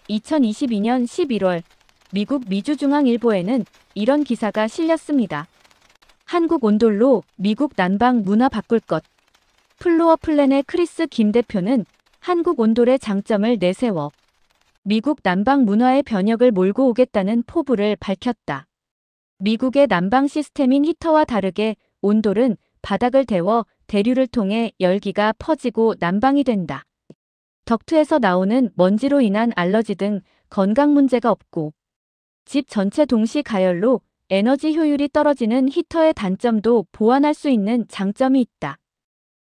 2022년 11월 미국 미주중앙일보에는 이런 기사가 실렸습니다. 한국 온돌로 미국 난방 문화 바꿀 것. 플로어 플랜의 크리스 김 대표는 한국 온돌의 장점을 내세워 미국 난방 문화의 변혁을 몰고 오겠다는 포부를 밝혔다. 미국의 난방 시스템인 히터와 다르게 온돌은 바닥을 데워 대류를 통해 열기가 퍼지고 난방이 된다. 덕트에서 나오는 먼지로 인한 알러지 등 건강 문제가 없고 집 전체 동시 가열로 에너지 효율이 떨어지는 히터의 단점도 보완할 수 있는 장점이 있다.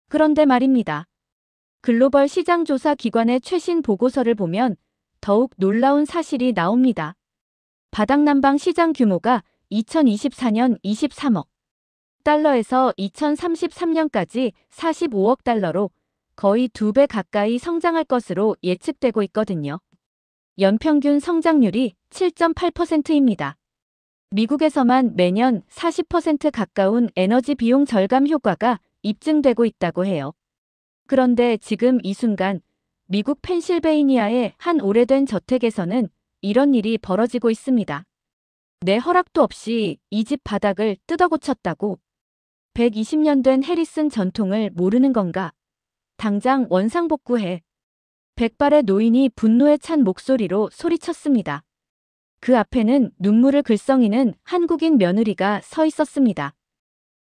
그런데 말입니다. 글로벌 시장조사 기관의 최신 보고서를 보면 더욱 놀라운 사실이 나옵니다. 바닥난방 시장 규모가 2024년 23억 달러에서 2033년까지 45억 달러로 거의 2배 가까이 성장할 것으로 예측되고 있거든요. 연평균 성장률이 7.8%입니다. 미국에서만 매년 40% 가까운 에너지 비용 절감 효과가 입증되고 있다고 해요. 그런데 지금 이 순간 미국 펜실베이니아의 한 오래된 저택에서는 이런 일이 벌어지고 있습니다. 내 허락도 없이 이 집 바닥을 뜯어고쳤다고. 120년 된 해리슨 전통을 모르는 건가? 당장 원상복구해. 백발의 노인이 분노에 찬 목소리로 소리쳤습니다. 그 앞에는 눈물을 글썽이는 한국인 며느리가 서 있었습니다.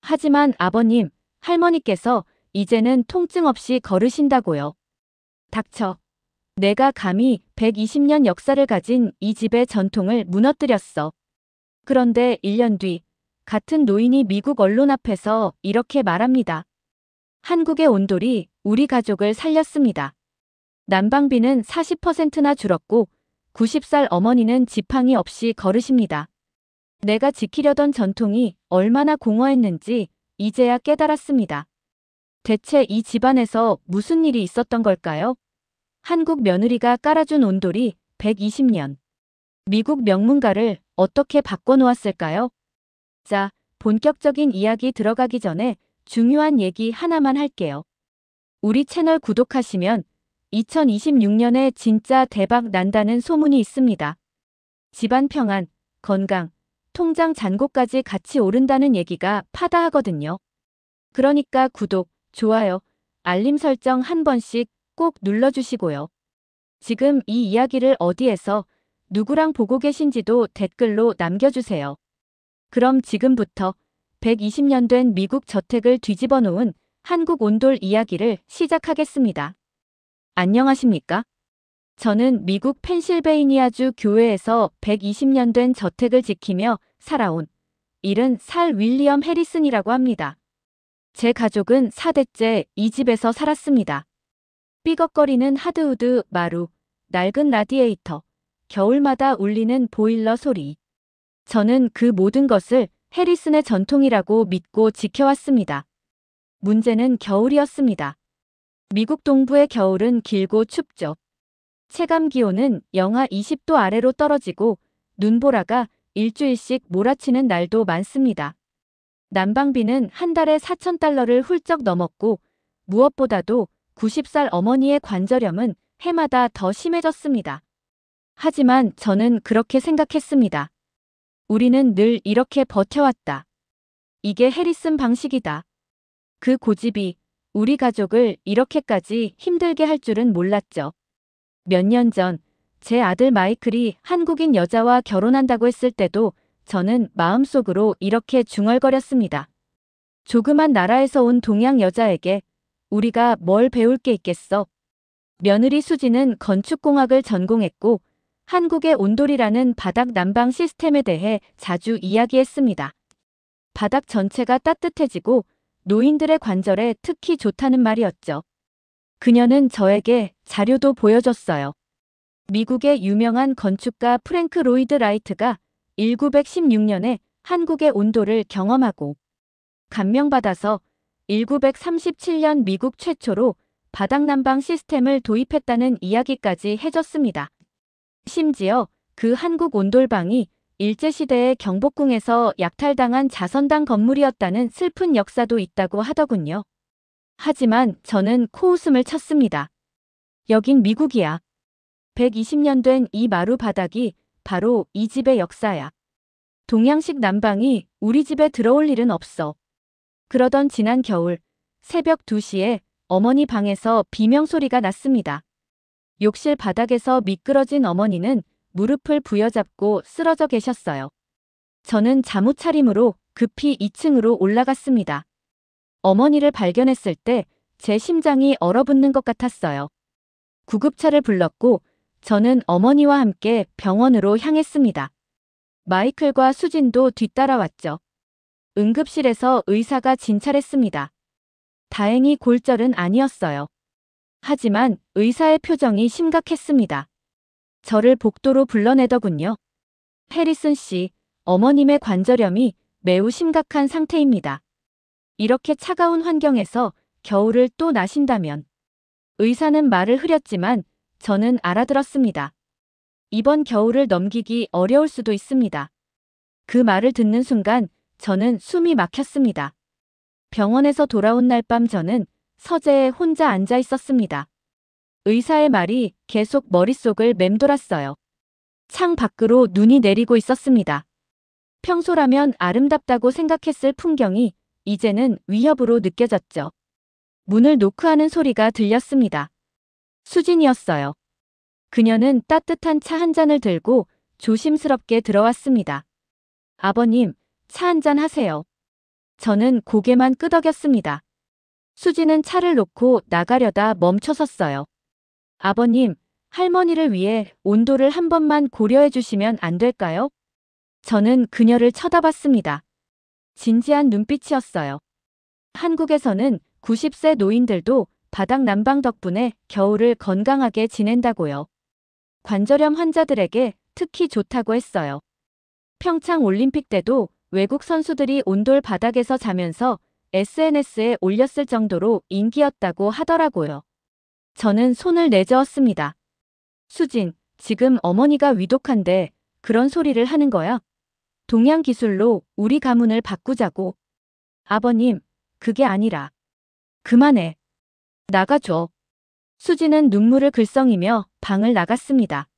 하지만 아버님, 할머니께서 이제는 통증 없이 걸으신다고요. 닥쳐. 내가 감히 120년 역사를 가진 이 집의 전통을 무너뜨렸어. 그런데 1년 뒤 같은 노인이 미국 언론 앞에서 이렇게 말합니다. 한국의 온돌이 우리 가족을 살렸습니다. 난방비는 40%나 줄었고 90살 어머니는 지팡이 없이 걸으십니다. 내가 지키려던 전통이 얼마나 공허했는지 이제야 깨달았습니다. 대체 이 집안에서 무슨 일이 있었던 걸까요? 한국 며느리가 깔아준 온돌이 120년. 미국 명문가를 어떻게 바꿔놓았을까요? 자, 본격적인 이야기 들어가기 전에 중요한 얘기 하나만 할게요. 우리 채널 구독하시면 2026년에 진짜 대박 난다는 소문이 있습니다. 집안 평안, 건강, 통장 잔고까지 같이 오른다는 얘기가 파다하거든요. 그러니까 구독, 좋아요, 알림 설정 한 번씩 꼭 눌러주시고요. 지금 이 이야기를 어디에서 누구랑 보고 계신지도 댓글로 남겨주세요. 그럼 지금부터 120년 된 미국 저택을 뒤집어 놓은 한국 온돌 이야기를 시작하겠습니다. 안녕하십니까? 저는 미국 펜실베이니아주 교회에서 120년 된 저택을 지키며 살아온 70살 윌리엄 해리슨이라고 합니다. 제 가족은 4대째 이 집에서 살았습니다. 삐걱거리는 하드우드 마루, 낡은 라디에이터, 겨울마다 울리는 보일러 소리. 저는 그 모든 것을 해리슨의 전통이라고 믿고 지켜왔습니다. 문제는 겨울이었습니다. 미국 동부의 겨울은 길고 춥죠. 체감 기온은 영하 20도 아래로 떨어지고 눈보라가 일주일씩 몰아치는 날도 많습니다. 난방비는 한 달에 4,000달러를 훌쩍 넘었고 무엇보다도 90살 어머니의 관절염은 해마다 더 심해졌습니다. 하지만 저는 그렇게 생각했습니다. 우리는 늘 이렇게 버텨왔다. 이게 해리슨 방식이다. 그 고집이 우리 가족을 이렇게까지 힘들게 할 줄은 몰랐죠. 몇 년 전 제 아들 마이클이 한국인 여자와 결혼한다고 했을 때도 저는 마음속으로 이렇게 중얼거렸습니다. 조그만 나라에서 온 동양 여자에게 우리가 뭘 배울 게 있겠어. 며느리 수지는 건축공학을 전공했고 한국의 온돌이라는 바닥 난방 시스템에 대해 자주 이야기했습니다. 바닥 전체가 따뜻해지고 노인들의 관절에 특히 좋다는 말이었죠. 그녀는 저에게 자료도 보여줬어요. 미국의 유명한 건축가 프랭크 로이드 라이트가 1916년에 한국의 온돌을 경험하고 감명받아서 1937년 미국 최초로 바닥난방 시스템을 도입했다는 이야기까지 해줬습니다. 심지어 그 한국 온돌방이 일제시대의 경복궁에서 약탈당한 자선당 건물이었다는 슬픈 역사도 있다고 하더군요. 하지만 저는 코웃음을 쳤습니다. 여긴 미국이야. 120년 된 이 마루 바닥이 바로 이 집의 역사야. 동양식 난방이 우리 집에 들어올 일은 없어. 그러던 지난 겨울, 새벽 2시에 어머니 방에서 비명소리가 났습니다. 욕실 바닥에서 미끄러진 어머니는 무릎을 부여잡고 쓰러져 계셨어요. 저는 잠옷 차림으로 급히 2층으로 올라갔습니다. 어머니를 발견했을 때 제 심장이 얼어붙는 것 같았어요. 구급차를 불렀고 저는 어머니와 함께 병원으로 향했습니다. 마이클과 수진도 뒤따라왔죠. 응급실에서 의사가 진찰했습니다. 다행히 골절은 아니었어요. 하지만 의사의 표정이 심각했습니다. 저를 복도로 불러내더군요. 해리슨 씨, 어머님의 관절염이 매우 심각한 상태입니다. 이렇게 차가운 환경에서 겨울을 또 나신다면. 의사는 말을 흐렸지만 저는 알아들었습니다. 이번 겨울을 넘기기 어려울 수도 있습니다. 그 말을 듣는 순간 저는 숨이 막혔습니다. 병원에서 돌아온 날 밤 저는 서재에 혼자 앉아 있었습니다. 의사의 말이 계속 머릿속을 맴돌았어요. 창 밖으로 눈이 내리고 있었습니다. 평소라면 아름답다고 생각했을 풍경이 이제는 위협으로 느껴졌죠. 문을 노크하는 소리가 들렸습니다. 수진이었어요. 그녀는 따뜻한 차 한 잔을 들고 조심스럽게 들어왔습니다. 아버님, 차 한 잔 하세요. 저는 고개만 끄덕였습니다. 수진은 차를 놓고 나가려다 멈춰섰어요. 아버님, 할머니를 위해 온도를 한 번만 고려해 주시면 안 될까요? 저는 그녀를 쳐다봤습니다. 진지한 눈빛이었어요. 한국에서는 90세 노인들도 바닥 난방 덕분에 겨울을 건강하게 지낸다고요. 관절염 환자들에게 특히 좋다고 했어요. 평창 올림픽 때도 외국 선수들이 온돌 바닥에서 자면서 SNS에 올렸을 정도로 인기였다고 하더라고요. 저는 손을 내저었습니다. 수진, 지금 어머니가 위독한데 그런 소리를 하는 거야? 동양 기술로 우리 가문을 바꾸자고. 아버님, 그게 아니라. 그만해. 나가줘. 수진은 눈물을 글썽이며 방을 나갔습니다.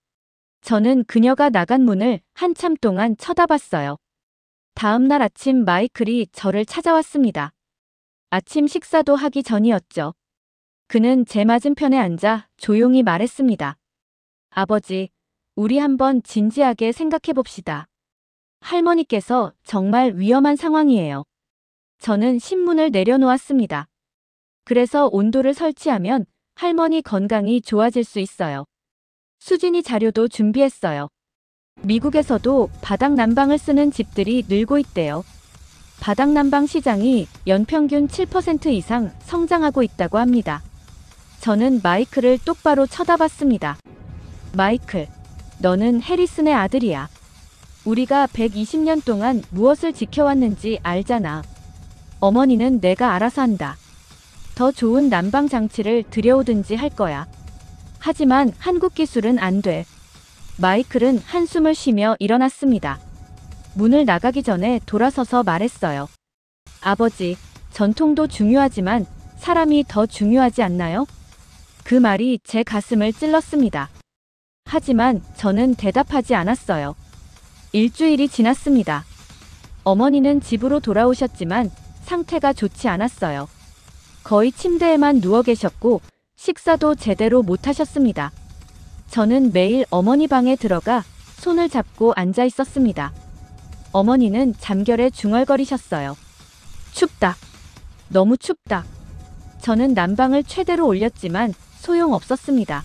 저는 그녀가 나간 문을 한참 동안 쳐다봤어요. 다음 날 아침 마이클이 저를 찾아왔습니다. 아침 식사도 하기 전이었죠. 그는 제 맞은편에 앉아 조용히 말했습니다. 아버지, 우리 한번 진지하게 생각해 봅시다. 할머니께서 정말 위험한 상황이에요. 저는 신문을 내려놓았습니다. 그래서 온도를 설치하면 할머니 건강이 좋아질 수 있어요. 수진이 자료도 준비했어요. 미국에서도 바닥 난방을 쓰는 집들이 늘고 있대요. 바닥 난방 시장이 연평균 7% 이상 성장하고 있다고 합니다. 저는 마이클을 똑바로 쳐다봤습니다. 마이클, 너는 해리슨의 아들이야. 우리가 120년 동안 무엇을 지켜왔는지 알잖아. 어머니는 내가 알아서 한다. 더 좋은 난방 장치를 들여오든지 할 거야. 하지만 한국 기술은 안 돼. 마이클은 한숨을 쉬며 일어났습니다. 문을 나가기 전에 돌아서서 말했어요. 아버지, 전통도 중요하지만 사람이 더 중요하지 않나요? 그 말이 제 가슴을 찔렀습니다. 하지만 저는 대답하지 않았어요. 일주일이 지났습니다. 어머니는 집으로 돌아오셨지만 상태가 좋지 않았어요. 거의 침대에만 누워 계셨고 식사도 제대로 못 하셨습니다. 저는 매일 어머니 방에 들어가 손을 잡고 앉아 있었습니다. 어머니는 잠결에 중얼거리셨어요. 춥다. 너무 춥다. 저는 난방을 최대로 올렸지만 소용없었습니다.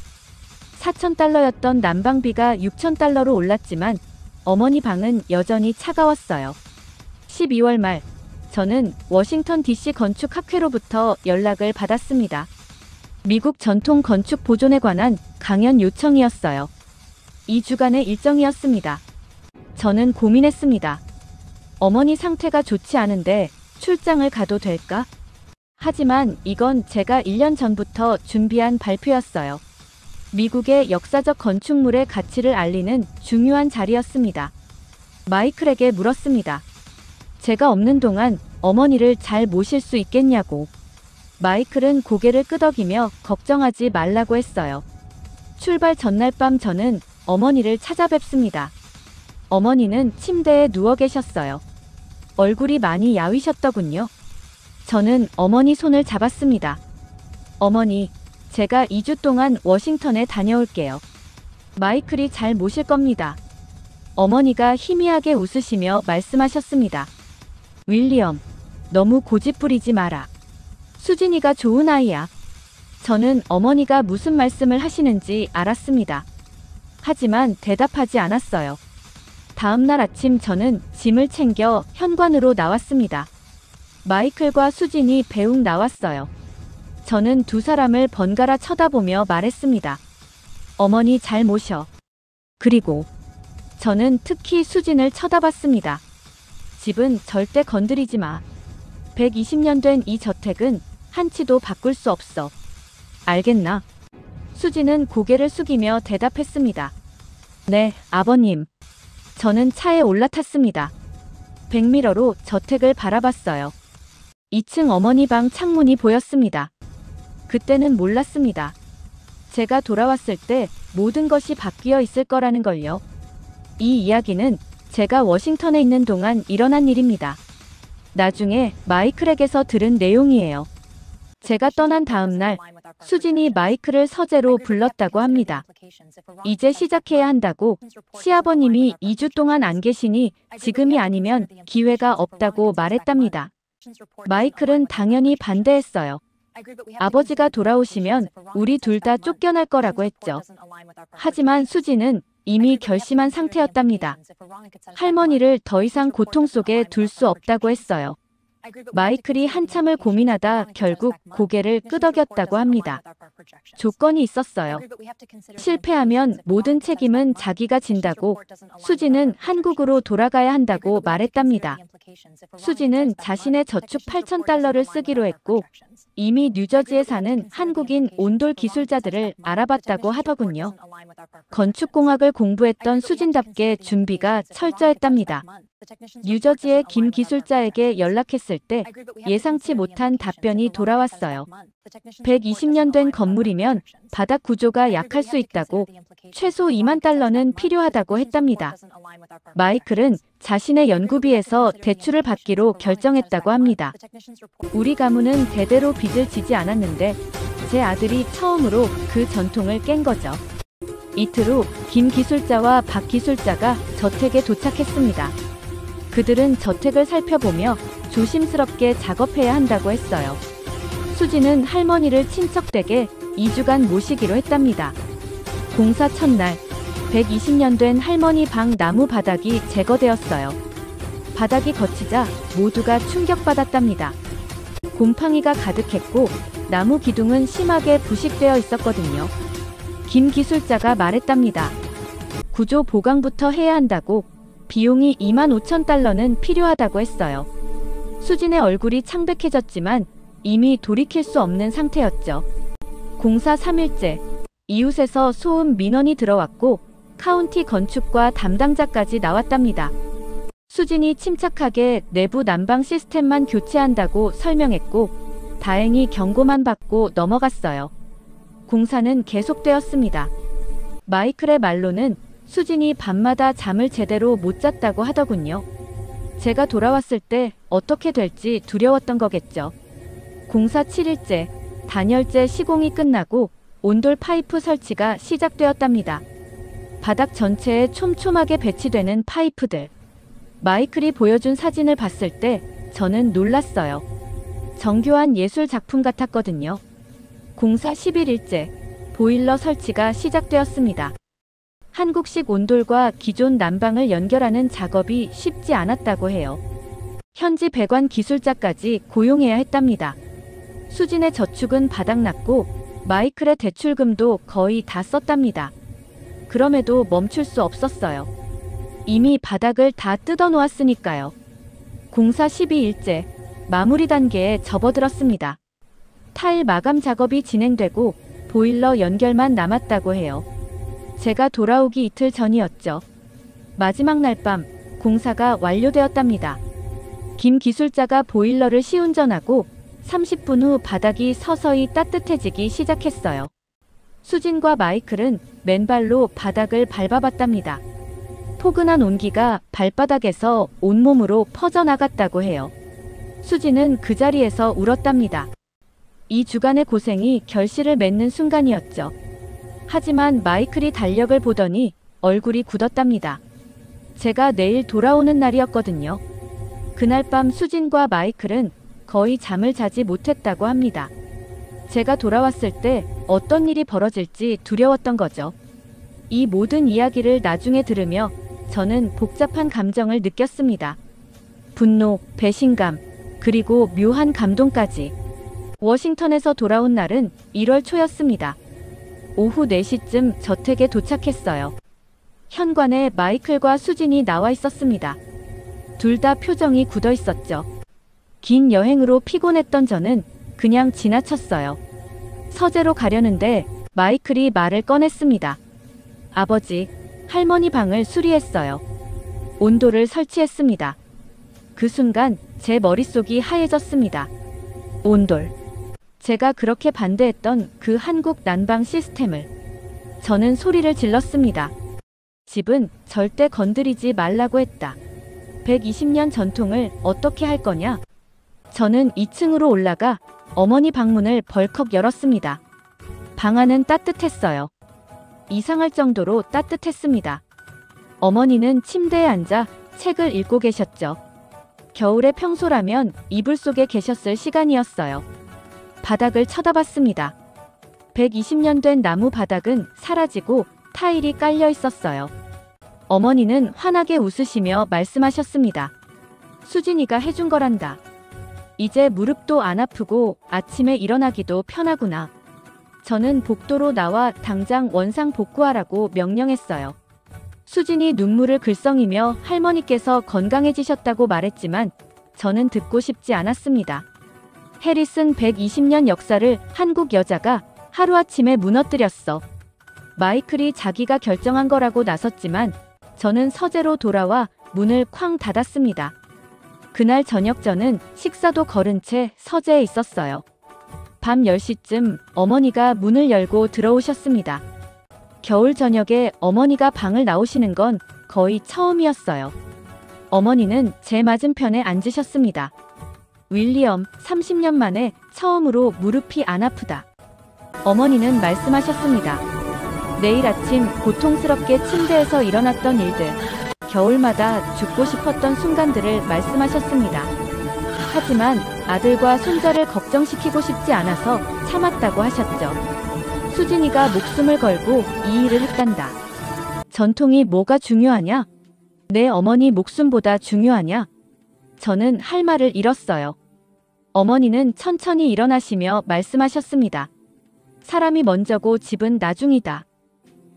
4,000달러였던 난방비가 6,000달러로 올랐지만 어머니 방은 여전히 차가웠어요. 12월 말, 저는 워싱턴 DC 건축학회로부터 연락을 받았습니다. 미국 전통 건축 보존에 관한 강연 요청이었어요. 2주간의 일정이었습니다. 저는 고민했습니다. 어머니 상태가 좋지 않은데 출장을 가도 될까? 하지만 이건 제가 1년 전부터 준비한 발표였어요. 미국의 역사적 건축물의 가치를 알리는 중요한 자리였습니다. 마이클에게 물었습니다. 제가 없는 동안 어머니를 잘 모실 수 있겠냐고. 마이클은 고개를 끄덕이며 걱정하지 말라고 했어요. 출발 전날 밤 저는 어머니를 찾아뵙습니다. 어머니는 침대에 누워 계셨어요. 얼굴이 많이 야위셨더군요. 저는 어머니 손을 잡았습니다. 어머니, 제가 2주 동안 워싱턴에 다녀올게요. 마이클이 잘 모실 겁니다. 어머니가 희미하게 웃으시며 말씀하셨습니다. 윌리엄, 너무 고집부리지 마라. 수진이가 좋은 아이야. 저는 어머니가 무슨 말씀을 하시는지 알았습니다. 하지만 대답하지 않았어요. 다음날 아침 저는 짐을 챙겨 현관으로 나왔습니다. 마이클과 수진이 배웅 나왔어요. 저는 두 사람을 번갈아 쳐다보며 말했습니다. 어머니 잘 모셔. 그리고 저는 특히 수진을 쳐다봤습니다. 집은 절대 건드리지 마. 120년 된 이 저택은 한치도 바꿀 수 없어. 알겠나? 수진은 고개를 숙이며 대답했습니다. 네, 아버님. 저는 차에 올라탔습니다. 백미러로 저택을 바라봤어요. 2층 어머니 방 창문이 보였습니다. 그때는 몰랐습니다. 제가 돌아왔을 때 모든 것이 바뀌어 있을 거라는 걸요. 이 이야기는 제가 워싱턴에 있는 동안 일어난 일입니다. 나중에 마이클에게서 들은 내용이에요. 제가 떠난 다음 날 수진이 마이클을 서재로 불렀다고 합니다. 이제 시작해야 한다고. 시아버님이 2주 동안 안 계시니 지금이 아니면 기회가 없다고 말했답니다. 마이클은 당연히 반대했어요. 아버지가 돌아오시면 우리 둘 다 쫓겨날 거라고 했죠. 하지만 수진은 이미 결심한 상태였답니다. 할머니를 더 이상 고통 속에 둘 수 없다고 했어요. 마이클이 한참을 고민하다 결국 고개를 끄덕였다고 합니다. 조건이 있었어요. 실패하면 모든 책임은 자기가 진다고. 수진은 한국으로 돌아가야 한다고 말했답니다. 수진은 자신의 저축 $8,000를 쓰기로 했고 이미 뉴저지에 사는 한국인 온돌 기술자들을 알아봤다고 하더군요. 건축공학을 공부했던 수진답게 준비가 철저했답니다. 뉴저지의 김 기술자에게 연락했을 때 예상치 못한 답변이 돌아왔어요. 120년 된 건물이면 바닥 구조가 약할 수 있다고, 최소 $20,000는 필요하다고 했답니다. 마이클은 자신의 연구비에서 대출을 받기로 결정했다고 합니다. 우리 가문은 대대로 빚을 지지 않았는데 제 아들이 처음으로 그 전통을 깬 거죠. 이틀 후 김 기술자와 박 기술자가 저택에 도착했습니다. 그들은 저택을 살펴보며 조심스럽게 작업해야 한다고 했어요. 수진은 할머니를 친척댁에 2주간 모시기로 했답니다. 공사 첫날, 120년 된 할머니 방 나무 바닥이 제거되었어요. 바닥이 거치자 모두가 충격받았답니다. 곰팡이가 가득했고 나무 기둥은 심하게 부식되어 있었거든요. 김 기술자가 말했답니다. 구조 보강부터 해야 한다고. 비용이 $25,000는 필요하다고 했어요. 수진의 얼굴이 창백해졌지만 이미 돌이킬 수 없는 상태였죠. 공사 3일째, 이웃에서 소음 민원이 들어왔고 카운티 건축과 담당자까지 나왔답니다. 수진이 침착하게 내부 난방 시스템만 교체한다고 설명했고 다행히 경고만 받고 넘어갔어요. 공사는 계속되었습니다. 마이클의 말로는 수진이 밤마다 잠을 제대로 못 잤다고 하더군요. 제가 돌아왔을 때 어떻게 될지 두려웠던 거겠죠. 공사 7일째, 단열재 시공이 끝나고 온돌 파이프 설치가 시작되었답니다. 바닥 전체에 촘촘하게 배치되는 파이프들. 마이클이 보여준 사진을 봤을 때 저는 놀랐어요. 정교한 예술 작품 같았거든요. 공사 11일째, 보일러 설치가 시작되었습니다. 한국식 온돌과 기존 난방을 연결하는 작업이 쉽지 않았다고 해요. 현지 배관 기술자까지 고용해야 했답니다. 수진의 저축은 바닥났고 마이클의 대출금도 거의 다 썼답니다. 그럼에도 멈출 수 없었어요. 이미 바닥을 다 뜯어놓았으니까요. 공사 12일째, 마무리 단계에 접어들었습니다. 타일 마감 작업이 진행되고 보일러 연결만 남았다고 해요. 제가 돌아오기 이틀 전이었죠. 마지막 날 밤 공사가 완료되었답니다. 김 기술자가 보일러를 시운전하고 30분 후 바닥이 서서히 따뜻해지기 시작했어요. 수진과 마이클은 맨발로 바닥을 밟아봤답니다. 포근한 온기가 발바닥에서 온몸으로 퍼져나갔다고 해요. 수진은 그 자리에서 울었답니다. 이 주간의 고생이 결실을 맺는 순간이었죠. 하지만 마이클이 달력을 보더니 얼굴이 굳었답니다. 제가 내일 돌아오는 날이었거든요. 그날 밤 수진과 마이클은 거의 잠을 자지 못했다고 합니다. 제가 돌아왔을 때 어떤 일이 벌어질지 두려웠던 거죠. 이 모든 이야기를 나중에 들으며 저는 복잡한 감정을 느꼈습니다. 분노, 배신감, 그리고 묘한 감동까지. 워싱턴에서 돌아온 날은 1월 초였습니다. 오후 4시쯤 저택에 도착했어요. 현관에 마이클과 수진이 나와 있었습니다. 둘 다 표정이 굳어 있었죠. 긴 여행으로 피곤했던 저는 그냥 지나쳤어요. 서재로 가려는데 마이클이 말을 꺼냈습니다. 아버지, 할머니 방을 수리했어요. 온도를 설치했습니다. 그 순간 제 머릿속이 하얘졌습니다. 온돌. 제가 그렇게 반대했던 그 한국 난방 시스템을. 저는 소리를 질렀습니다. 집은 절대 건드리지 말라고 했다. 120년 전통을 어떻게 할 거냐? 저는 2층으로 올라가 어머니 방문을 벌컥 열었습니다. 방 안은 따뜻했어요. 이상할 정도로 따뜻했습니다. 어머니는 침대에 앉아 책을 읽고 계셨죠. 겨울의 평소라면 이불 속에 계셨을 시간이었어요. 바닥을 쳐다봤습니다. 120년 된 나무 바닥은 사라지고 타일이 깔려 있었어요. 어머니는 환하게 웃으시며 말씀하셨습니다. 수진이가 해준 거란다. 이제 무릎도 안 아프고 아침에 일어나기도 편하구나. 저는 복도로 나와 당장 원상 복구하라고 명령했어요. 수진이 눈물을 글썽이며 할머니께서 건강해지셨다고 말했지만 저는 듣고 싶지 않았습니다. 해리슨 120년 역사를 한국 여자가 하루아침에 무너뜨렸어. 마이클이 자기가 결정한 거라고 나섰지만 저는 서재로 돌아와 문을 쾅 닫았습니다. 그날 저녁 저는 식사도 거른 채 서재에 있었어요. 밤 10시쯤 어머니가 문을 열고 들어오셨습니다. 겨울 저녁에 어머니가 방을 나오시는 건 거의 처음이었어요. 어머니는 제 맞은편에 앉으셨습니다. 윌리엄, 30년 만에 처음으로 무릎이 안 아프다. 어머니는 말씀하셨습니다. 내일 아침 고통스럽게 침대에서 일어났던 일들, 겨울마다 죽고 싶었던 순간들을 말씀하셨습니다. 하지만 아들과 손자를 걱정시키고 싶지 않아서 참았다고 하셨죠. 수진이가 목숨을 걸고 이 일을 했단다. 전통이 뭐가 중요하냐? 내 어머니 목숨보다 중요하냐? 저는 할 말을 잃었어요. 어머니는 천천히 일어나시며 말씀하셨습니다. 사람이 먼저고 집은 나중이다.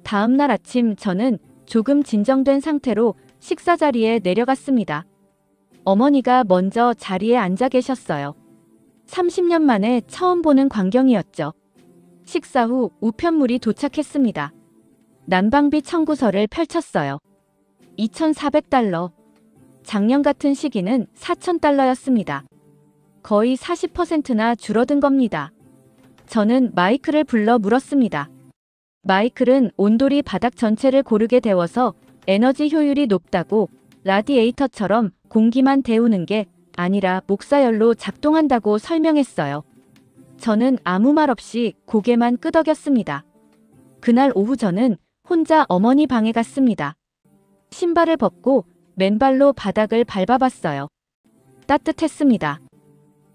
다음 날 아침 저는 조금 진정된 상태로 식사 자리에 내려갔습니다. 어머니가 먼저 자리에 앉아 계셨어요. 30년 만에 처음 보는 광경이었죠. 식사 후 우편물이 도착했습니다. 난방비 청구서를 펼쳤어요. 2,400달러. 작년 같은 시기는 4,000달러였습니다. 거의 40%나 줄어든 겁니다. 저는 마이클을 불러 물었습니다. 마이클은 온돌이 바닥 전체를 고르게 데워서 에너지 효율이 높다고 라디에이터처럼 공기만 데우는 게 아니라 목사열로 작동한다고 설명했어요. 저는 아무 말 없이 고개만 끄덕였습니다. 그날 오후 저는 혼자 어머니 방에 갔습니다. 신발을 벗고 맨발로 바닥을 밟아봤어요. 따뜻했습니다.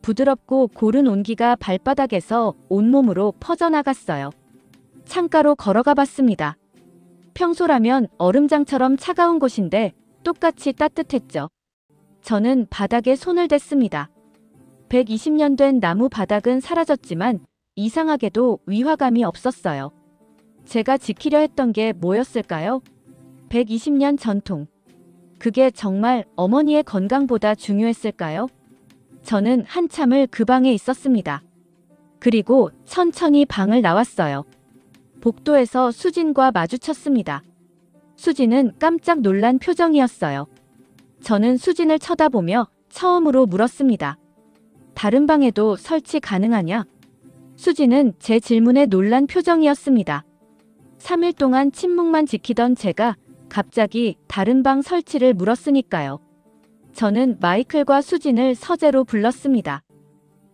부드럽고 고른 온기가 발바닥에서 온몸으로 퍼져나갔어요. 창가로 걸어가 봤습니다. 평소라면 얼음장처럼 차가운 곳인데 똑같이 따뜻했죠. 저는 바닥에 손을 댔습니다. 120년 된 나무 바닥은 사라졌지만 이상하게도 위화감이 없었어요. 제가 지키려 했던 게 뭐였을까요? 120년 전통. 그게 정말 어머니의 건강보다 중요했을까요? 저는 한참을 그 방에 있었습니다. 그리고 천천히 방을 나왔어요. 복도에서 수진과 마주쳤습니다. 수진은 깜짝 놀란 표정이었어요. 저는 수진을 쳐다보며 처음으로 물었습니다. 다른 방에도 설치 가능하냐? 수진은 제 질문에 놀란 표정이었습니다. 3일 동안 침묵만 지키던 제가 갑자기 다른 방 설치를 물었으니까요. 저는 마이클과 수진을 서재로 불렀습니다.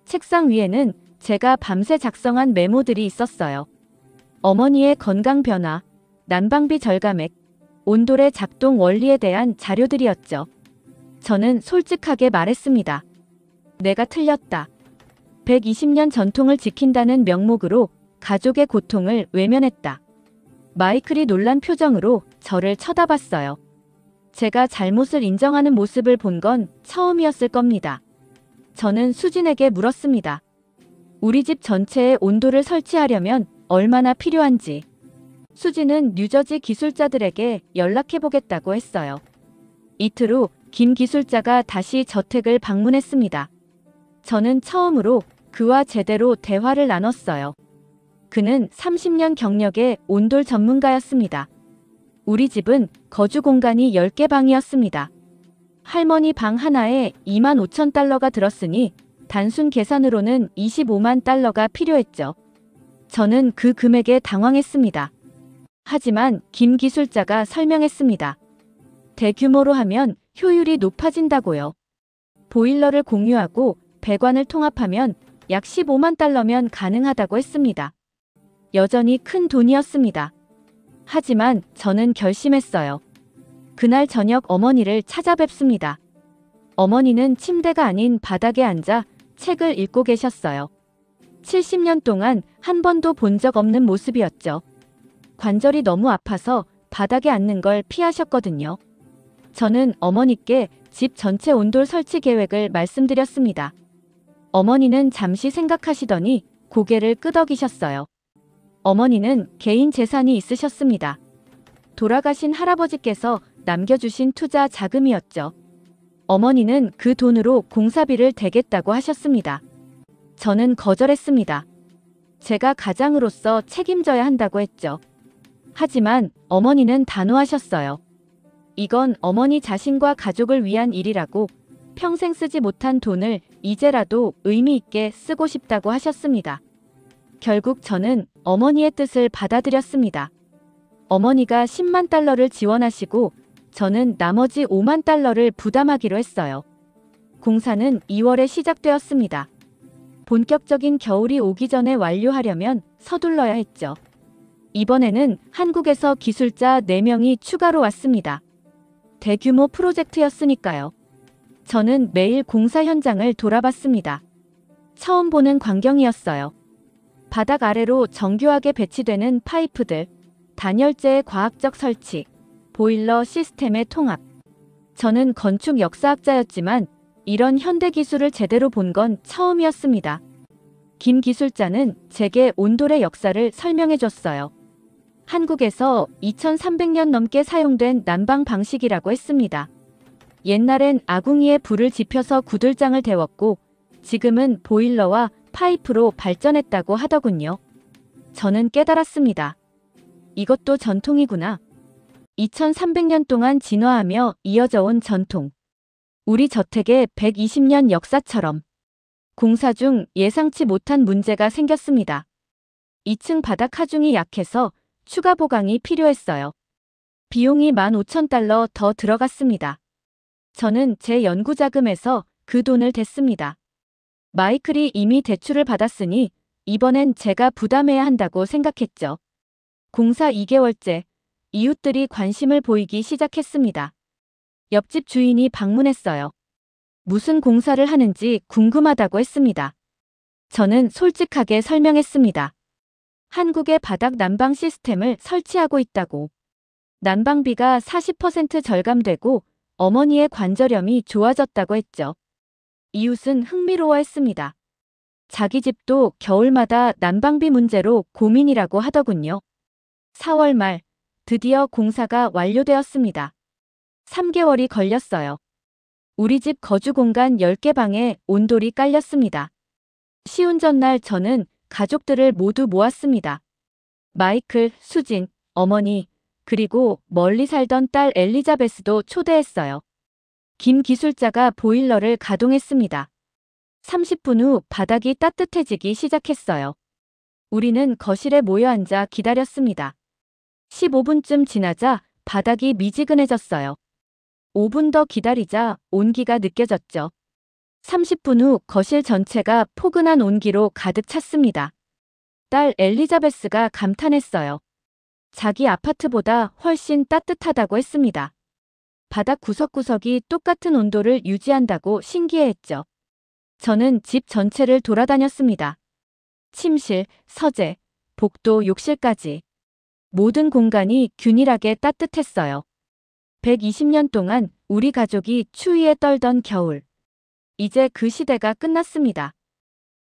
책상 위에는 제가 밤새 작성한 메모들이 있었어요. 어머니의 건강 변화, 난방비 절감액, 온돌의 작동 원리에 대한 자료들이었죠. 저는 솔직하게 말했습니다. 내가 틀렸다. 120년 전통을 지킨다는 명목으로 가족의 고통을 외면했다. 마이클이 놀란 표정으로 저를 쳐다봤어요. 제가 잘못을 인정하는 모습을 본 건 처음이었을 겁니다. 저는 수진에게 물었습니다. 우리 집 전체에 온도를 설치하려면 얼마나 필요한지. 수진은 뉴저지 기술자들에게 연락해보겠다고 했어요. 이틀 후 김 기술자가 다시 저택을 방문했습니다. 저는 처음으로 그와 제대로 대화를 나눴어요. 그는 30년 경력의 온돌 전문가였습니다. 우리 집은 거주 공간이 10개 방이었습니다. 할머니 방 하나에 25,000달러가 들었으니 단순 계산으로는 25만 달러가 필요했죠. 저는 그 금액에 당황했습니다. 하지만 김 기술자가 설명했습니다. 대규모로 하면 효율이 높아진다고요. 보일러를 공유하고 배관을 통합하면 약 15만 달러면 가능하다고 했습니다. 여전히 큰 돈이었습니다. 하지만 저는 결심했어요. 그날 저녁 어머니를 찾아뵙습니다. 어머니는 침대가 아닌 바닥에 앉아 책을 읽고 계셨어요. 70년 동안 한 번도 본 적 없는 모습이었죠. 관절이 너무 아파서 바닥에 앉는 걸 피하셨거든요. 저는 어머니께 집 전체 온돌 설치 계획을 말씀드렸습니다. 어머니는 잠시 생각하시더니 고개를 끄덕이셨어요. 어머니는 개인 재산이 있으셨습니다. 돌아가신 할아버지께서 남겨주신 투자 자금이었죠. 어머니는 그 돈으로 공사비를 대겠다고 하셨습니다. 저는 거절했습니다. 제가 가장으로서 책임져야 한다고 했죠. 하지만 어머니는 단호하셨어요. 이건 어머니 자신과 가족을 위한 일이라고, 평생 쓰지 못한 돈을 이제라도 의미 있게 쓰고 싶다고 하셨습니다. 결국 저는 어머니의 뜻을 받아들였습니다. 어머니가 10만 달러를 지원하시고 저는 나머지 5만 달러를 부담하기로 했어요. 공사는 2월에 시작되었습니다. 본격적인 겨울이 오기 전에 완료하려면 서둘러야 했죠. 이번에는 한국에서 기술자 4명이 추가로 왔습니다. 대규모 프로젝트였으니까요. 저는 매일 공사 현장을 돌아봤습니다. 처음 보는 광경이었어요. 바닥 아래로 정교하게 배치되는 파이프들, 단열재의 과학적 설치, 보일러 시스템의 통합. 저는 건축 역사학자였지만 이런 현대 기술을 제대로 본 건 처음이었습니다. 김 기술자는 제게 온돌의 역사를 설명해 줬어요. 한국에서 2300년 넘게 사용된 난방 방식이라고 했습니다. 옛날엔 아궁이에 불을 지펴서 구들장을 데웠고 지금은 보일러와 파이프로 발전했다고 하더군요. 저는 깨달았습니다. 이것도 전통이구나. 2300년 동안 진화하며 이어져 온 전통. 우리 저택의 120년 역사처럼. 공사 중 예상치 못한 문제가 생겼습니다. 2층 바닥 하중이 약해서 추가 보강이 필요했어요. 비용이 15,000달러 더 들어갔습니다. 저는 제 연구 자금에서 그 돈을 댔습니다. 마이클이 이미 대출을 받았으니 이번엔 제가 부담해야 한다고 생각했죠. 공사 2개월째, 이웃들이 관심을 보이기 시작했습니다. 옆집 주인이 방문했어요. 무슨 공사를 하는지 궁금하다고 했습니다. 저는 솔직하게 설명했습니다. 한국의 바닥 난방 시스템을 설치하고 있다고. 난방비가 40% 절감되고 어머니의 관절염이 좋아졌다고 했죠. 이웃은 흥미로워했습니다. 자기 집도 겨울마다 난방비 문제로 고민이라고 하더군요. 4월 말, 드디어 공사가 완료되었습니다. 3개월이 걸렸어요. 우리 집 거주 공간 10개 방에 온돌이 깔렸습니다. 시운 전날 저는 가족들을 모두 모았습니다. 마이클, 수진, 어머니, 그리고 멀리 살던 딸 엘리자베스도 초대했어요. 김 기술자가 보일러를 가동했습니다. 30분 후 바닥이 따뜻해지기 시작했어요. 우리는 거실에 모여 앉아 기다렸습니다. 15분쯤 지나자 바닥이 미지근해졌어요. 5분 더 기다리자 온기가 느껴졌죠. 30분 후 거실 전체가 포근한 온기로 가득 찼습니다. 딸 엘리자베스가 감탄했어요. 자기 아파트보다 훨씬 따뜻하다고 했습니다. 바닥 구석구석이 똑같은 온도를 유지한다고 신기해했죠. 저는 집 전체를 돌아다녔습니다. 침실, 서재, 복도, 욕실까지. 모든 공간이 균일하게 따뜻했어요. 120년 동안 우리 가족이 추위에 떨던 겨울. 이제 그 시대가 끝났습니다.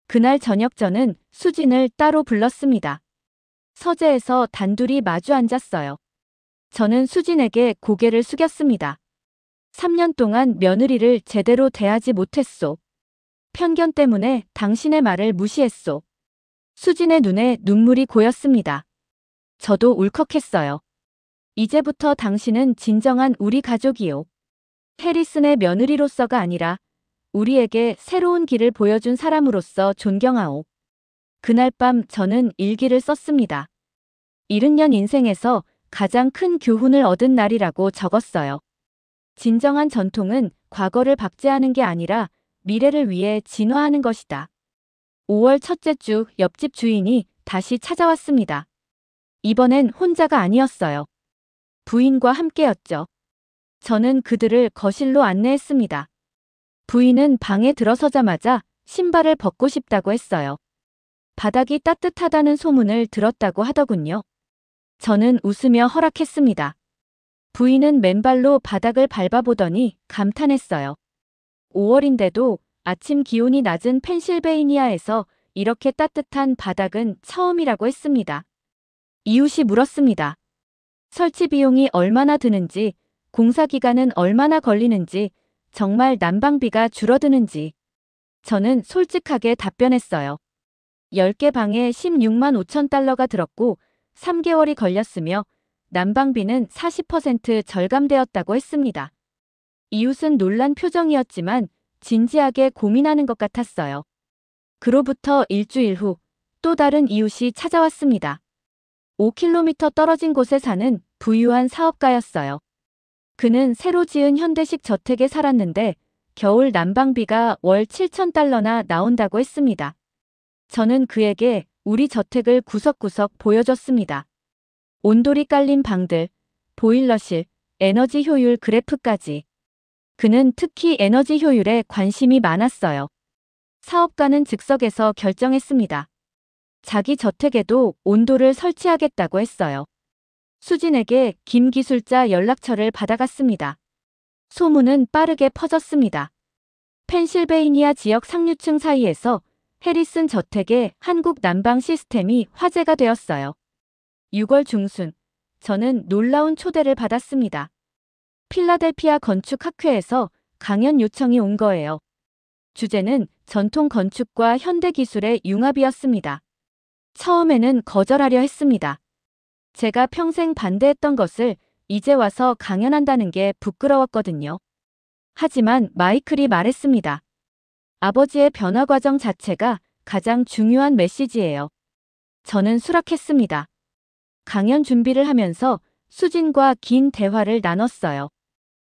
그날 저녁 저는 수진을 따로 불렀습니다. 서재에서 단둘이 마주 앉았어요. 저는 수진에게 고개를 숙였습니다. 3년 동안 며느리를 제대로 대하지 못했소. 편견 때문에 당신의 말을 무시했소. 수진의 눈에 눈물이 고였습니다. 저도 울컥했어요. 이제부터 당신은 진정한 우리 가족이요. 해리슨의 며느리로서가 아니라 우리에게 새로운 길을 보여준 사람으로서 존경하오. 그날 밤 저는 일기를 썼습니다. 70년 인생에서 가장 큰 교훈을 얻은 날이라고 적었어요. 진정한 전통은 과거를 박제하는 게 아니라 미래를 위해 진화하는 것이다. 5월 첫째 주 옆집 주인이 다시 찾아왔습니다. 이번엔 혼자가 아니었어요. 부인과 함께였죠. 저는 그들을 거실로 안내했습니다. 부인은 방에 들어서자마자 신발을 벗고 싶다고 했어요. 바닥이 따뜻하다는 소문을 들었다고 하더군요. 저는 웃으며 허락했습니다. 부인은 맨발로 바닥을 밟아보더니 감탄했어요. 5월인데도 아침 기온이 낮은 펜실베이니아에서 이렇게 따뜻한 바닥은 처음이라고 했습니다. 이웃이 물었습니다. 설치 비용이 얼마나 드는지, 공사 기간은 얼마나 걸리는지, 정말 난방비가 줄어드는지. 저는 솔직하게 답변했어요. 10개 방에 16만 5천 달러가 들었고 3개월이 걸렸으며 난방비는 40% 절감되었다고 했습니다. 이웃은 놀란 표정이었지만 진지하게 고민하는 것 같았어요. 그로부터 일주일 후 또 다른 이웃이 찾아왔습니다. 5km 떨어진 곳에 사는 부유한 사업가였어요. 그는 새로 지은 현대식 저택에 살았는데 겨울 난방비가 월 7,000달러나 나온다고 했습니다. 저는 그에게 우리 저택을 구석구석 보여줬습니다. 온돌이 깔린 방들, 보일러실, 에너지 효율 그래프까지. 그는 특히 에너지 효율에 관심이 많았어요. 사업가는 즉석에서 결정했습니다. 자기 저택에도 온도를 설치하겠다고 했어요. 수진에게 김 기술자 연락처를 받아갔습니다. 소문은 빠르게 퍼졌습니다. 펜실베이니아 지역 상류층 사이에서 해리슨 저택의 한국 난방 시스템이 화제가 되었어요. 6월 중순, 저는 놀라운 초대를 받았습니다. 필라델피아 건축학회에서 강연 요청이 온 거예요. 주제는 전통 건축과 현대 기술의 융합이었습니다. 처음에는 거절하려 했습니다. 제가 평생 반대했던 것을 이제 와서 강연한다는 게 부끄러웠거든요. 하지만 마이클이 말했습니다. 아버지의 변화 과정 자체가 가장 중요한 메시지예요. 저는 수락했습니다. 강연 준비를 하면서 수진과 긴 대화를 나눴어요.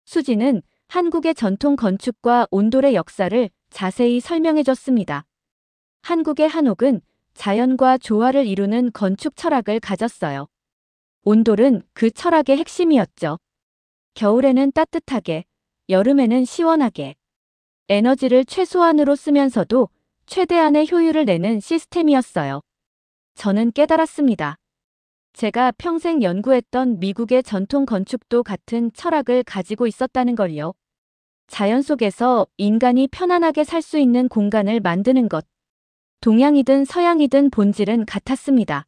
수진은 한국의 전통 건축과 온돌의 역사를 자세히 설명해줬습니다. 한국의 한옥은 자연과 조화를 이루는 건축 철학을 가졌어요. 온돌은 그 철학의 핵심이었죠. 겨울에는 따뜻하게, 여름에는 시원하게. 에너지를 최소한으로 쓰면서도 최대한의 효율을 내는 시스템이었어요. 저는 깨달았습니다. 제가 평생 연구했던 미국의 전통 건축도 같은 철학을 가지고 있었다는 걸요. 자연 속에서 인간이 편안하게 살 수 있는 공간을 만드는 것. 동양이든 서양이든 본질은 같았습니다.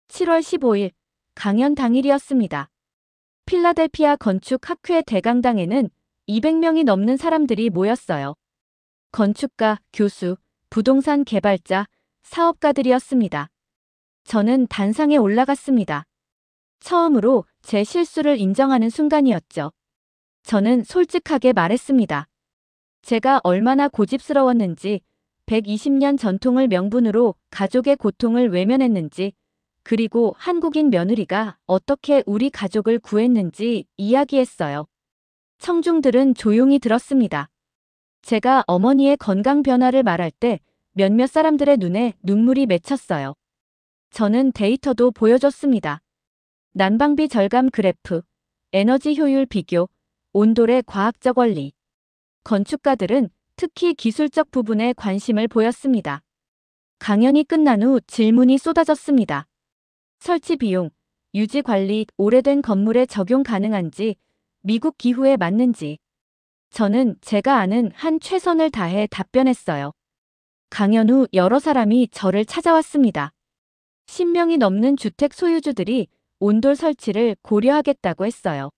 7월 15일, 강연 당일이었습니다. 필라델피아 건축학회 대강당에는 200명이 넘는 사람들이 모였어요. 건축가, 교수, 부동산 개발자, 사업가들이었습니다. 저는 단상에 올라갔습니다. 처음으로 제 실수를 인정하는 순간이었죠. 저는 솔직하게 말했습니다. 제가 얼마나 고집스러웠는지, 120년 전통을 명분으로 가족의 고통을 외면했는지, 그리고 한국인 며느리가 어떻게 우리 가족을 구했는지 이야기했어요. 청중들은 조용히 들었습니다. 제가 어머니의 건강 변화를 말할 때 몇몇 사람들의 눈에 눈물이 맺혔어요. 저는 데이터도 보여줬습니다. 난방비 절감 그래프, 에너지 효율 비교, 온돌의 과학적 원리. 건축가들은 특히 기술적 부분에 관심을 보였습니다. 강연이 끝난 후 질문이 쏟아졌습니다. 설치 비용, 유지 관리, 오래된 건물에 적용 가능한지, 미국 기후에 맞는지. 저는 제가 아는 한 최선을 다해 답변했어요. 강연 후 여러 사람이 저를 찾아왔습니다. 10명이 넘는 주택 소유주들이 온돌 설치를 고려하겠다고 했어요.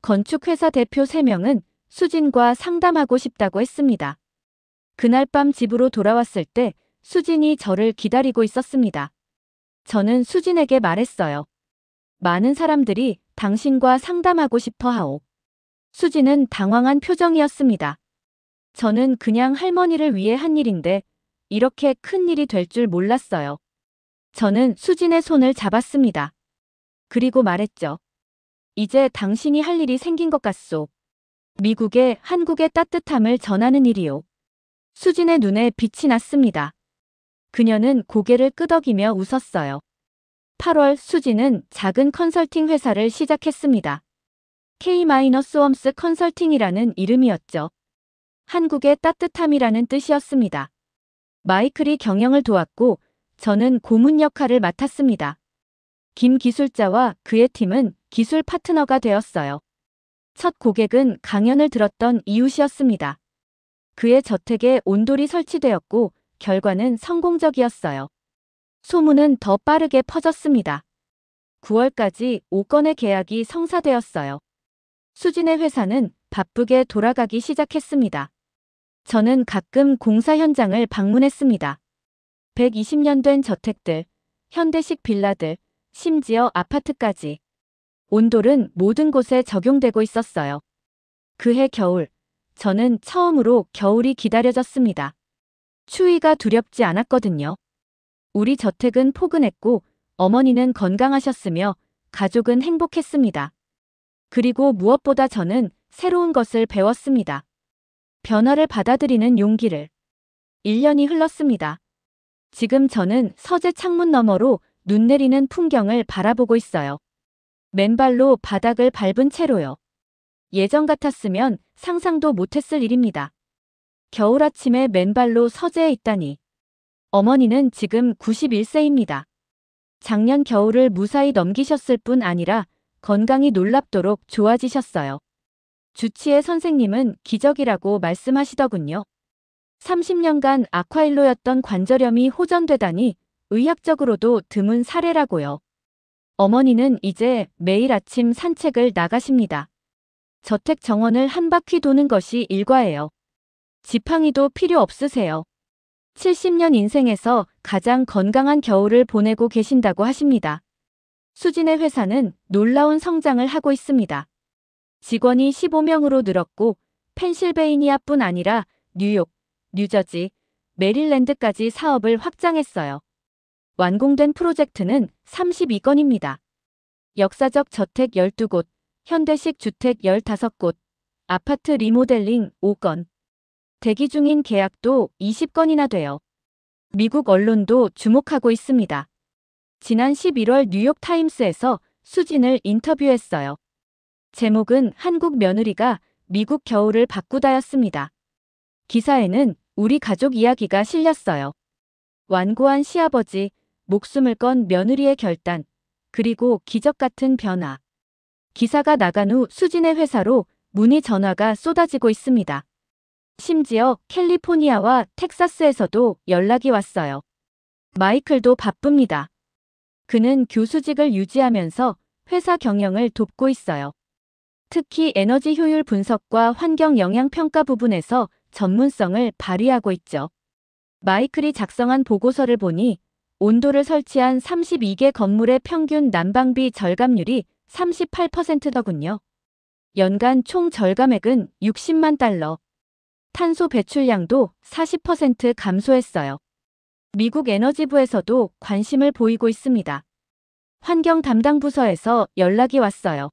건축회사 대표 3명은 수진과 상담하고 싶다고 했습니다. 그날 밤 집으로 돌아왔을 때 수진이 저를 기다리고 있었습니다. 저는 수진에게 말했어요. 많은 사람들이 당신과 상담하고 싶어 하오. 수진은 당황한 표정이었습니다. 저는 그냥 할머니를 위해 한 일인데 이렇게 큰 일이 될 줄 몰랐어요. 저는 수진의 손을 잡았습니다. 그리고 말했죠. 이제 당신이 할 일이 생긴 것 같소. 미국에 한국의 따뜻함을 전하는 일이요. 수진의 눈에 빛이 났습니다. 그녀는 고개를 끄덕이며 웃었어요. 8월 수진은 작은 컨설팅 회사를 시작했습니다. K-웜스 컨설팅이라는 이름이었죠. 한국의 따뜻함이라는 뜻이었습니다. 마이클이 경영을 도왔고 저는 고문 역할을 맡았습니다. 김 기술자와 그의 팀은 기술 파트너가 되었어요. 첫 고객은 강연을 들었던 이웃이었습니다. 그의 저택에 온돌이 설치되었고 결과는 성공적이었어요. 소문은 더 빠르게 퍼졌습니다. 9월까지 5건의 계약이 성사되었어요. 수진의 회사는 바쁘게 돌아가기 시작했습니다. 저는 가끔 공사 현장을 방문했습니다. 120년 된 저택들, 현대식 빌라들, 심지어 아파트까지. 온돌은 모든 곳에 적용되고 있었어요. 그해 겨울, 저는 처음으로 겨울이 기다려졌습니다. 추위가 두렵지 않았거든요. 우리 저택은 포근했고 어머니는 건강하셨으며 가족은 행복했습니다. 그리고 무엇보다 저는 새로운 것을 배웠습니다. 변화를 받아들이는 용기를. 1년이 흘렀습니다. 지금 저는 서재 창문 너머로 눈 내리는 풍경을 바라보고 있어요. 맨발로 바닥을 밟은 채로요. 예전 같았으면 상상도 못했을 일입니다. 겨울 아침에 맨발로 서재에 있다니. 어머니는 지금 91세입니다. 작년 겨울을 무사히 넘기셨을 뿐 아니라 건강이 놀랍도록 좋아지셨어요. 주치의 선생님은 기적이라고 말씀하시더군요. 30년간 아쿠아일로였던 관절염이 호전되다니 의학적으로도 드문 사례라고요. 어머니는 이제 매일 아침 산책을 나가십니다. 저택 정원을 한 바퀴 도는 것이 일과예요. 지팡이도 필요 없으세요. 70년 인생에서 가장 건강한 겨울을 보내고 계신다고 하십니다. 수진의 회사는 놀라운 성장을 하고 있습니다. 직원이 15명으로 늘었고 펜실베이니아뿐 아니라 뉴욕, 뉴저지, 메릴랜드까지 사업을 확장했어요. 완공된 프로젝트는 32건입니다. 역사적 저택 12곳, 현대식 주택 15곳, 아파트 리모델링 5건. 대기 중인 계약도 20건이나 돼요. 미국 언론도 주목하고 있습니다. 지난 11월 뉴욕타임스에서 수진을 인터뷰했어요. 제목은 한국 며느리가 미국 겨울을 바꾸다였습니다. 기사에는 우리 가족 이야기가 실렸어요. 완고한 시아버지, 목숨을 건 며느리의 결단, 그리고 기적 같은 변화. 기사가 나간 후 수진의 회사로 문의 전화가 쏟아지고 있습니다. 심지어 캘리포니아와 텍사스에서도 연락이 왔어요. 마이클도 바쁩니다. 그는 교수직을 유지하면서 회사 경영을 돕고 있어요. 특히 에너지 효율 분석과 환경 영향 평가 부분에서 전문성을 발휘하고 있죠. 마이클이 작성한 보고서를 보니 온도를 설치한 32개 건물의 평균 난방비 절감률이 38%더군요. 연간 총 절감액은 60만 달러. 탄소 배출량도 40% 감소했어요. 미국 에너지부에서도 관심을 보이고 있습니다. 환경 담당 부서에서 연락이 왔어요.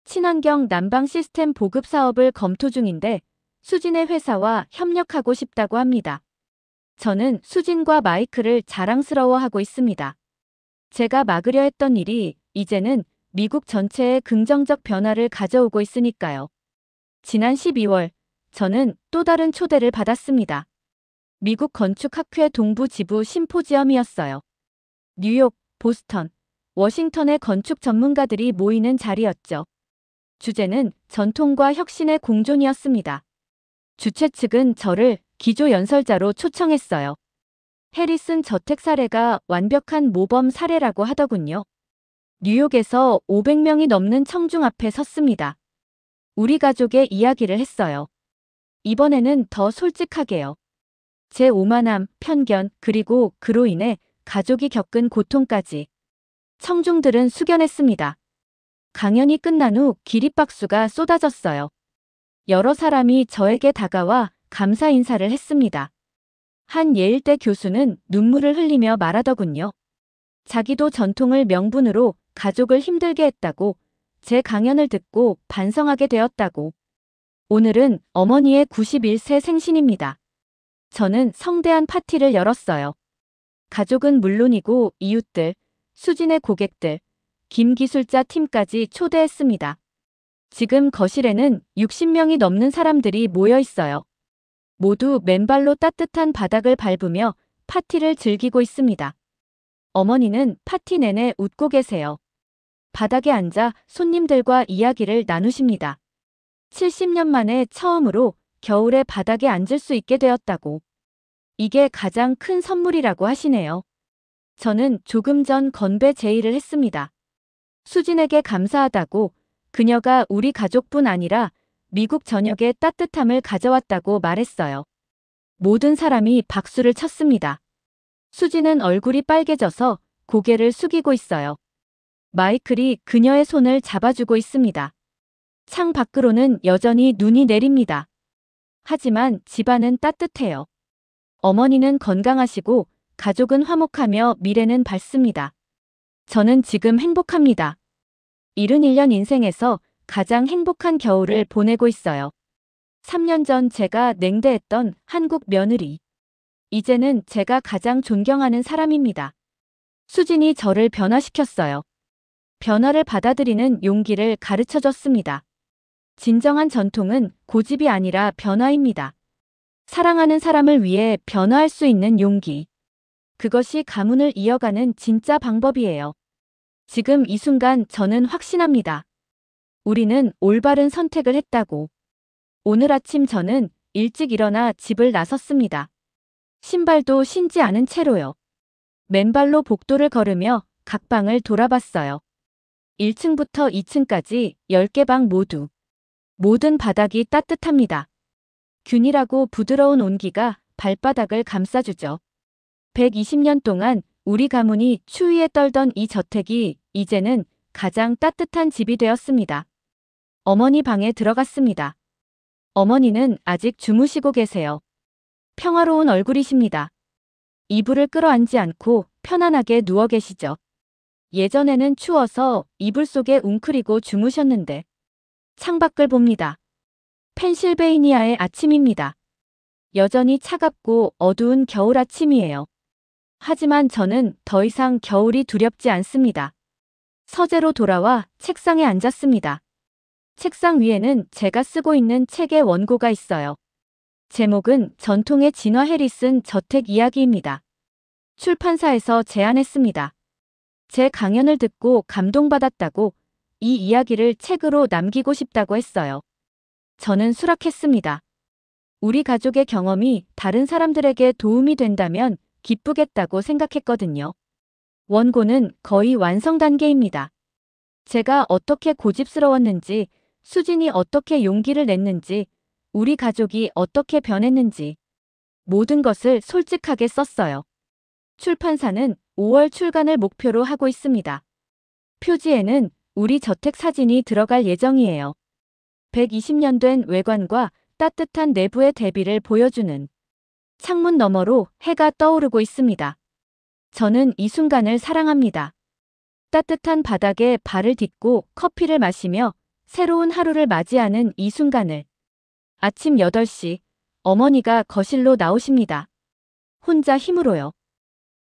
친환경 난방 시스템 보급 사업을 검토 중인데 수진의 회사와 협력하고 싶다고 합니다. 저는 수진과 마이크를 자랑스러워하고 있습니다. 제가 막으려 했던 일이 이제는 미국 전체에 긍정적 변화를 가져오고 있으니까요. 지난 12월, 저는 또 다른 초대를 받았습니다. 미국 건축학회 동부 지부 심포지엄이었어요. 뉴욕, 보스턴, 워싱턴의 건축 전문가들이 모이는 자리였죠. 주제는 전통과 혁신의 공존이었습니다. 주최 측은 저를 기조 연설자로 초청했어요. 해리슨 저택 사례가 완벽한 모범 사례라고 하더군요. 뉴욕에서 500명이 넘는 청중 앞에 섰습니다. 우리 가족의 이야기를 했어요. 이번에는 더 솔직하게요. 제 오만함, 편견, 그리고 그로 인해 가족이 겪은 고통까지. 청중들은 숙연했습니다. 강연이 끝난 후 기립박수가 쏟아졌어요. 여러 사람이 저에게 다가와 감사 인사를 했습니다. 한 예일대 교수는 눈물을 흘리며 말하더군요. 자기도 전통을 명분으로 가족을 힘들게 했다고, 제 강연을 듣고 반성하게 되었다고. 오늘은 어머니의 91세 생신입니다. 저는 성대한 파티를 열었어요. 가족은 물론이고 이웃들, 수진의 고객들, 김 기술자 팀까지 초대했습니다. 지금 거실에는 60명이 넘는 사람들이 모여 있어요. 모두 맨발로 따뜻한 바닥을 밟으며 파티를 즐기고 있습니다. 어머니는 파티 내내 웃고 계세요. 바닥에 앉아 손님들과 이야기를 나누십니다. 70년 만에 처음으로 겨울에 바닥에 앉을 수 있게 되었다고. 이게 가장 큰 선물이라고 하시네요. 저는 조금 전 건배 제의를 했습니다. 수진에게 감사하다고, 그녀가 우리 가족뿐 아니라 미국 전역에 따뜻함을 가져왔다고 말했어요. 모든 사람이 박수를 쳤습니다. 수진은 얼굴이 빨개져서 고개를 숙이고 있어요. 마이클이 그녀의 손을 잡아주고 있습니다. 창 밖으로는 여전히 눈이 내립니다. 하지만 집안은 따뜻해요. 어머니는 건강하시고 가족은 화목하며 미래는 밝습니다. 저는 지금 행복합니다. 71년 인생에서 가장 행복한 겨울을 보내고 있어요. 3년 전 제가 냉대했던 한국 며느리. 이제는 제가 가장 존경하는 사람입니다. 수진이 저를 변화시켰어요. 변화를 받아들이는 용기를 가르쳐줬습니다. 진정한 전통은 고집이 아니라 변화입니다. 사랑하는 사람을 위해 변화할 수 있는 용기. 그것이 가문을 이어가는 진짜 방법이에요. 지금 이 순간 저는 확신합니다. 우리는 올바른 선택을 했다고. 오늘 아침 저는 일찍 일어나 집을 나섰습니다. 신발도 신지 않은 채로요. 맨발로 복도를 걸으며 각 방을 돌아봤어요. 1층부터 2층까지 10개 방 모두. 모든 바닥이 따뜻합니다. 균일하고 부드러운 온기가 발바닥을 감싸주죠. 120년 동안 우리 가문이 추위에 떨던 이 저택이 이제는 가장 따뜻한 집이 되었습니다. 어머니 방에 들어갔습니다. 어머니는 아직 주무시고 계세요. 평화로운 얼굴이십니다. 이불을 끌어안지 않고 편안하게 누워 계시죠. 예전에는 추워서 이불 속에 웅크리고 주무셨는데 창밖을 봅니다. 펜실베이니아의 아침입니다. 여전히 차갑고 어두운 겨울 아침이에요. 하지만 저는 더 이상 겨울이 두렵지 않습니다. 서재로 돌아와 책상에 앉았습니다. 책상 위에는 제가 쓰고 있는 책의 원고가 있어요. 제목은 전통의 진화 해리슨 저택 이야기입니다. 출판사에서 제안했습니다. 제 강연을 듣고 감동받았다고, 이 이야기를 책으로 남기고 싶다고 했어요. 저는 수락했습니다. 우리 가족의 경험이 다른 사람들에게 도움이 된다면 기쁘겠다고 생각했거든요. 원고는 거의 완성 단계입니다. 제가 어떻게 고집스러웠는지, 수진이 어떻게 용기를 냈는지, 우리 가족이 어떻게 변했는지 모든 것을 솔직하게 썼어요. 출판사는 5월 출간을 목표로 하고 있습니다. 표지에는 우리 저택 사진이 들어갈 예정이에요. 120년 된 외관과 따뜻한 내부의 대비를 보여주는. 창문 너머로 해가 떠오르고 있습니다. 저는 이 순간을 사랑합니다. 따뜻한 바닥에 발을 딛고 커피를 마시며 새로운 하루를 맞이하는 이 순간을. 아침 8시, 어머니가 거실로 나오십니다. 혼자 힘으로요.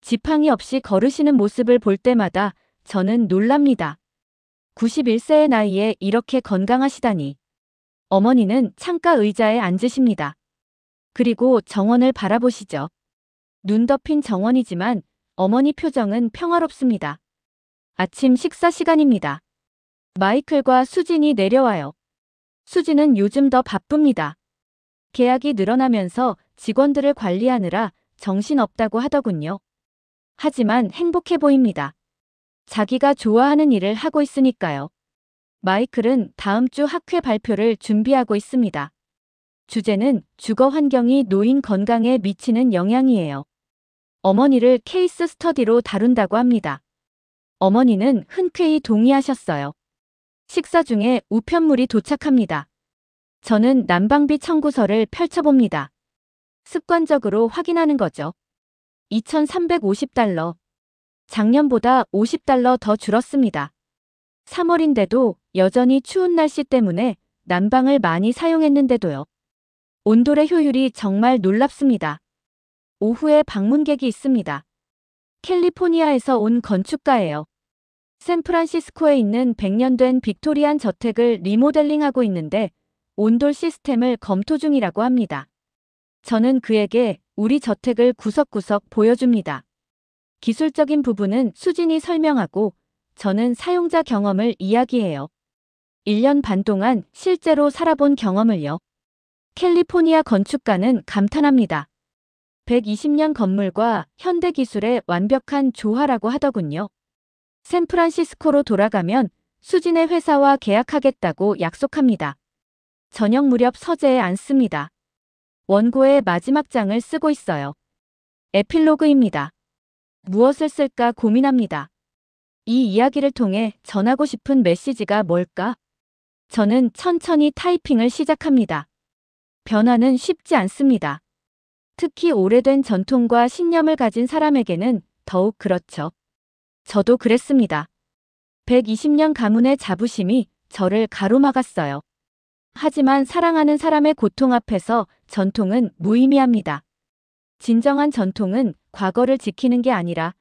지팡이 없이 걸으시는 모습을 볼 때마다 저는 놀랍니다. 91세의 나이에 이렇게 건강하시다니. 어머니는 창가 의자에 앉으십니다. 그리고 정원을 바라보시죠. 눈 덮인 정원이지만 어머니 표정은 평화롭습니다. 아침 식사 시간입니다. 마이클과 수진이 내려와요. 수진은 요즘 더 바쁩니다. 계약이 늘어나면서 직원들을 관리하느라 정신없다고 하더군요. 하지만 행복해 보입니다. 자기가 좋아하는 일을 하고 있으니까요. 마이클은 다음 주 학회 발표를 준비하고 있습니다. 주제는 주거 환경이 노인 건강에 미치는 영향이에요. 어머니를 케이스 스터디로 다룬다고 합니다. 어머니는 흔쾌히 동의하셨어요. 식사 중에 우편물이 도착합니다. 저는 난방비 청구서를 펼쳐봅니다. 습관적으로 확인하는 거죠. 2,350달러. 작년보다 $50 더 줄었습니다. 3월인데도 여전히 추운 날씨 때문에 난방을 많이 사용했는데도요. 온돌의 효율이 정말 놀랍습니다. 오후에 방문객이 있습니다. 캘리포니아에서 온 건축가예요. 샌프란시스코에 있는 100년 된 빅토리안 저택을 리모델링하고 있는데 온돌 시스템을 검토 중이라고 합니다. 저는 그에게 우리 저택을 구석구석 보여줍니다. 기술적인 부분은 수진이 설명하고 저는 사용자 경험을 이야기해요. 1년 반 동안 실제로 살아본 경험을요. 캘리포니아 건축가는 감탄합니다. 120년 건물과 현대 기술의 완벽한 조화라고 하더군요. 샌프란시스코로 돌아가면 수진의 회사와 계약하겠다고 약속합니다. 저녁 무렵 서재에 앉습니다. 원고의 마지막 장을 쓰고 있어요. 에필로그입니다. 무엇을 쓸까 고민합니다. 이 이야기를 통해 전하고 싶은 메시지가 뭘까? 저는 천천히 타이핑을 시작합니다. 변화는 쉽지 않습니다. 특히 오래된 전통과 신념을 가진 사람에게는 더욱 그렇죠. 저도 그랬습니다. 120년 가문의 자부심이 저를 가로막았어요. 하지만 사랑하는 사람의 고통 앞에서 전통은 무의미합니다. 진정한 전통은 과거를 지키는 게 아니라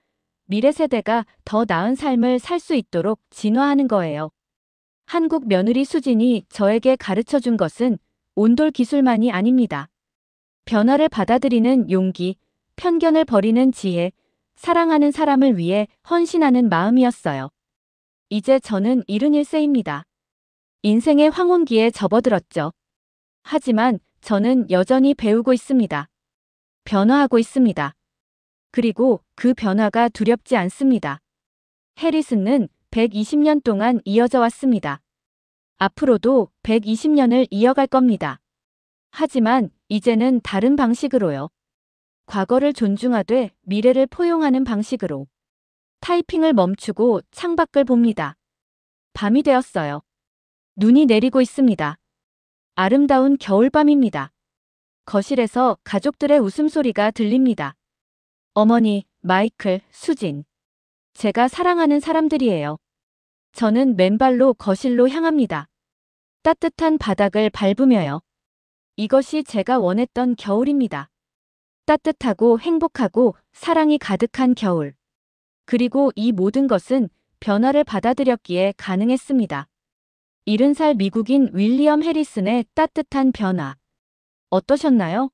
미래 세대가 더 나은 삶을 살 수 있도록 진화하는 거예요. 한국 며느리 수진이 저에게 가르쳐 준 것은 온돌 기술만이 아닙니다. 변화를 받아들이는 용기, 편견을 버리는 지혜, 사랑하는 사람을 위해 헌신하는 마음이었어요. 이제 저는 71세입니다. 인생의 황혼기에 접어들었죠. 하지만 저는 여전히 배우고 있습니다. 변화하고 있습니다. 그리고 그 변화가 두렵지 않습니다. 해리슨은 120년 동안 이어져 왔습니다. 앞으로도 120년을 이어갈 겁니다. 하지만 이제는 다른 방식으로요. 과거를 존중하되 미래를 포용하는 방식으로. 타이핑을 멈추고 창밖을 봅니다. 밤이 되었어요. 눈이 내리고 있습니다. 아름다운 겨울밤입니다. 거실에서 가족들의 웃음소리가 들립니다. 어머니, 마이클, 수진. 제가 사랑하는 사람들이에요. 저는 맨발로 거실로 향합니다. 따뜻한 바닥을 밟으며요. 이것이 제가 원했던 겨울입니다. 따뜻하고 행복하고 사랑이 가득한 겨울. 그리고 이 모든 것은 변화를 받아들였기에 가능했습니다. 70살 미국인 윌리엄 해리슨의 따뜻한 변화. 어떠셨나요?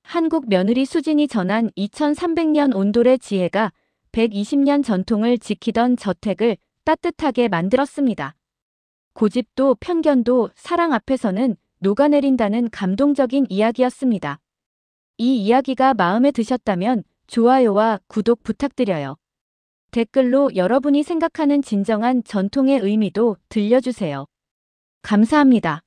한국 며느리 수진이 전한 2300년 온돌의 지혜가 120년 전통을 지키던 저택을 따뜻하게 만들었습니다. 고집도 편견도 사랑 앞에서는 녹아내린다는 감동적인 이야기였습니다. 이 이야기가 마음에 드셨다면 좋아요와 구독 부탁드려요. 댓글로 여러분이 생각하는 진정한 전통의 의미도 들려주세요. 감사합니다.